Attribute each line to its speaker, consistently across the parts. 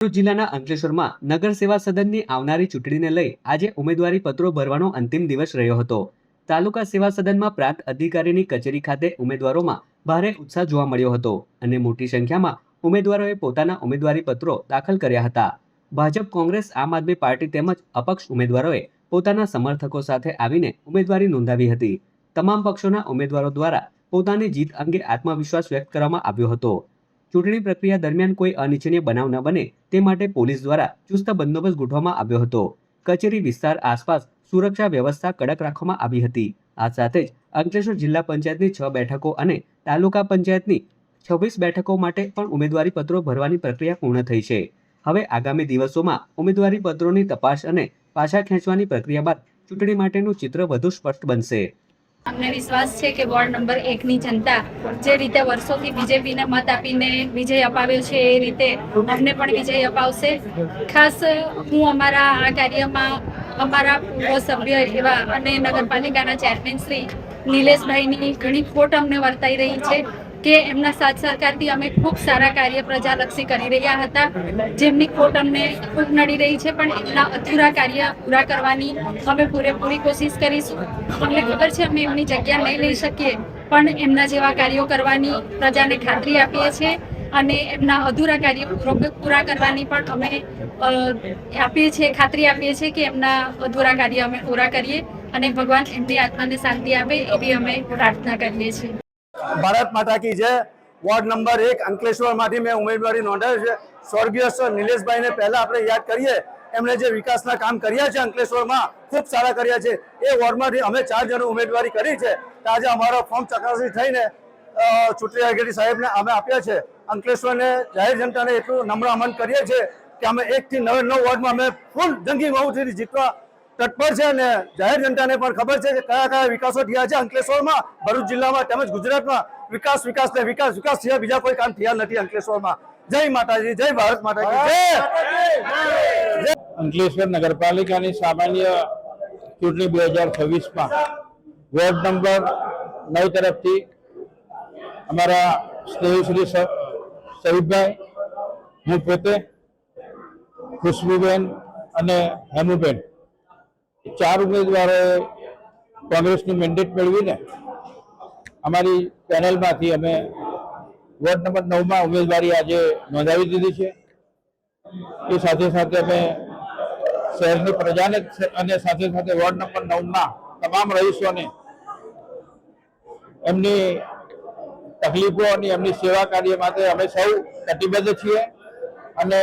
Speaker 1: ભરૂચ જિલ્લાના અંકલેશ્વરમાં નગર સેવા સદનની આવનારી ચૂંટણીને લઈ આજે ઉમેદવારી પત્રો ભરવાનો અંતિમ દિવસ રહ્યો હતો। તાલુકા સેવા સદનમાં પ્રાંત અધિકારીની કચેરી ખાતે ઉમેદવારોમાં ભારે ઉત્સાહ જોવા મળ્યો હતો અને મોટી સંખ્યામાં ઉમેદવારોએ પોતાના ઉમેદવારી પત્રો દાખલ કર્યા હતા। ભાજપ, કોંગ્રેસ, આમ આદમી પાર્ટી તેમજ અપક્ષ ઉમેદવારોએ પોતાના સમર્થકો સાથે આવીને ઉમેદવારી નોંધાવી હતી। તમામ પક્ષોના ઉમેદવારો દ્વારા પોતાની જીત અંગે આત્મવિશ્વાસ વ્યક્ત કરવામાં આવ્યો હતો। ચૂંટણી પ્રક્રિયા દરમિયાન કોઈ અનિચ્છનીય બનાવ ન બને તે માટે પોલીસ દ્વારા ચુસ્ત બંદોબસ્ત ગોઠવવામાં આવ્યો હતો। કચેરી વિસ્તાર આસપાસ સુરક્ષા વ્યવસ્થા કડક રાખવામાં આવી હતી। આ સાથે જ અંકલેશ્વર જિલ્લા પંચાયતની 6 બેઠકો અને તાલુકા પંચાયતની 26 બેઠકો માટે પણ ઉમેદવારી પત્રો ભરવાની પ્રક્રિયા પૂર્ણ થઈ છે। હવે આગામી દિવસોમાં ઉમેદવારી પત્રોની તપાસ અને પાછા ખેંચવાની પ્રક્રિયા બાદ ચૂંટણી માટેનું ચિત્ર વધુ સ્પષ્ટ બનશે।
Speaker 2: અમને વિશ્વાસ છે કે વોર્ડ નંબર 1 ની જનતા જે રીતે વર્ષોથી બીજેપીને મત આપીને વિજય અપાવ્યો છે એ રીતે અમને પણ વિજય અપાવશે। ખાસ હું અમારા આ કાર્યમાં અમારા પૂર્વ સભ્ય એવા અને નગરપાલિકાના ચેરમેન શ્રી નિલેશભાઈની ઘણી ખોટ અમને વર્તાઈ રહી છે કે એમના સાથ સહકારથી અમે ખૂબ સારા કાર્ય પ્રજાલક્ષી કરી રહ્યા હતા, જેમની ખોટ અમને ખૂબ નડી રહી છે, પણ એમના અધૂરા કાર્ય પૂરા કરવાની અમે પૂરેપૂરી કોશિશ કરીશું। અમને ખબર છે અમે એમની જગ્યા નહીં લઈ શકીએ, પણ એમના જેવા કાર્યો કરવાની પ્રજાને ખાતરી આપીએ છીએ અને એમના અધૂરા કાર્યો પૂરા કરવાની પણ અમે આપીએ છીએ, ખાતરી આપીએ છીએ કે એમના અધૂરા કાર્ય અમે પૂરા કરીએ અને ભગવાન એમની આત્માને શાંતિ આપે એવી અમે પ્રાર્થના કરીએ છીએ।
Speaker 3: ભારત માતા કી જય। વોર્ડ નંબર 1 અંકલેશ્વરમાંથી મેં ઉમેદવારી નોંધાવી છે। સ્વર્ગીય સર નિલેશભાઈને પહેલા આપણે યાદ કરીએ, એમણે જે વિકાસના કામ કર્યા છે અંકલેશ્વરમાં ખૂબ સારા કર્યા છે। એ વોર્ડમાંથી અમે 4 જણ ઉમેદવારી કરી છે। આજે અમારો ફોર્મ ચકાસણી થઈને ચૂંટણી અધિકારી સાહેબને અમે આપ્યા છે। અંકલેશ્વરને જાહેર જનતાને એટલું નમ્ર આમંત્રણ કરીએ છીએ કે અમે 1 થી 9 વોર્ડમાં અમે ફૂલ જંગી બહુથી જીતવા તત્પર છે અને જાહેર જનતાને પણ ખબર છે કે કયા કયા વિકાસો થયા છે અંકલેશ્વરમાં, ભરૂચ જિલ્લામાં તેમજ ગુજરાતમાં। વિકાસ વિકાસ ને વિકાસ વિકાસ સિવાય બીજા કોઈ કામ થયા નથી અંકલેશ્વરમાં। જય માતાજી, જય ભારત માતા કી જય।
Speaker 4: અંકલેશ્વર નગરપાલિકાની સામાન્ય ચૂંટણી 2026માં વોર્ડ નંબર 9 તરફથી અમારા સ્નેહી શ્રી શહીદભાઈ, હું પોતે, ખુશ્બુબેન અને હેમુબેન 4 ઉમેદવારોએ કોંગ્રેસનું મેન્ડેટ મેળવીને અમારી પેનલમાંથી અમે વોર્ડ નંબર 9માં ઉમેદવારી આજે નોંધાવી દીધી છે। એ સાથે સાથે અમે શહેરની પ્રજાને અને સાથે સાથે વોર્ડ નંબર 9ના તમામ રહીશોને એમની તકલીફો અને એમની સેવા કાર્ય માટે અમે સૌ કટિબદ્ધ છીએ અને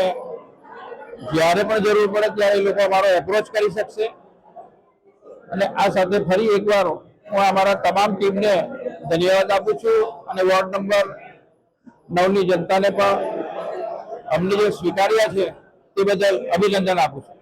Speaker 4: જ્યારે પણ જરૂર પડે ત્યારે એ લોકો અમારો એપ્રોચ કરી શકશે। અને આ સાથે ફરી એકવાર હું અમારા તમામ ટીમને ધન્યવાદ આપું છું અને વોર્ડ નંબર 9ની જનતાને પણ અમને જે સ્વીકાર્યા છે તે બદલ અભિનંદન આપું છું।